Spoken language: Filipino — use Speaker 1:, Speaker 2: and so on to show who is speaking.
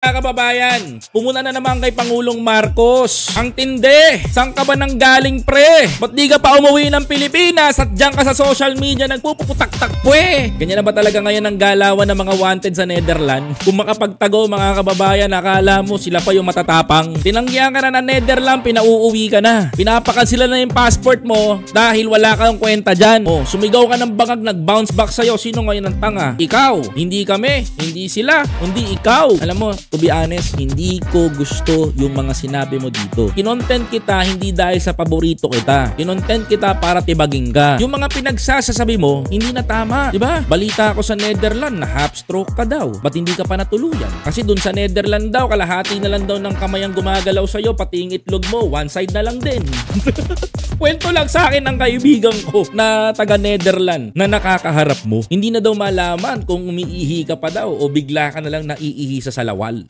Speaker 1: Mga kababayan, pumuna na naman kay Pangulong Marcos. Ang tindi! Saan ka ba nang galing, pre? Ba't di ka pa umuwi ng Pilipinas at diyan ka sa social media nagpupuputak-tak, pwe? Ganyan na ba talaga ngayon ang galawan ng mga wanted sa Netherlands? Kung makapagtago, mga kababayan, akala mo sila pa yung matatapang. Tinanggihan ka na ng Netherlands, pinauuwi ka na. Pinapakansila na yung passport mo dahil wala kang kwenta dyan. O, sumigaw ka ng bangag, nag-bounce back sa'yo. Sino ngayon ang tanga? Ikaw. Hindi kami. Hindi sila. Hindi ikaw. Alam mo, to be honest, hindi ko gusto yung mga sinabi mo dito. Kinontent kita hindi dahil sa paborito kita. Kinontent kita para tibagin ka. Yung mga pinagsasasabi mo, hindi na tama. Diba? Balita ako sa Netherlands na half stroke ka daw. Ba't hindi ka pa natuluyan? Kasi dun sa Netherlands daw, kalahati na lang daw ng kamay ang gumagalaw sa'yo, pati yung itlog mo, one side na lang din. Kwento lang sa akin ng kaibigan ko na taga Netherlands na nakakaharap mo. Hindi na daw malaman kung umiihi ka pa daw o bigla ka na lang naiihi sa salawal.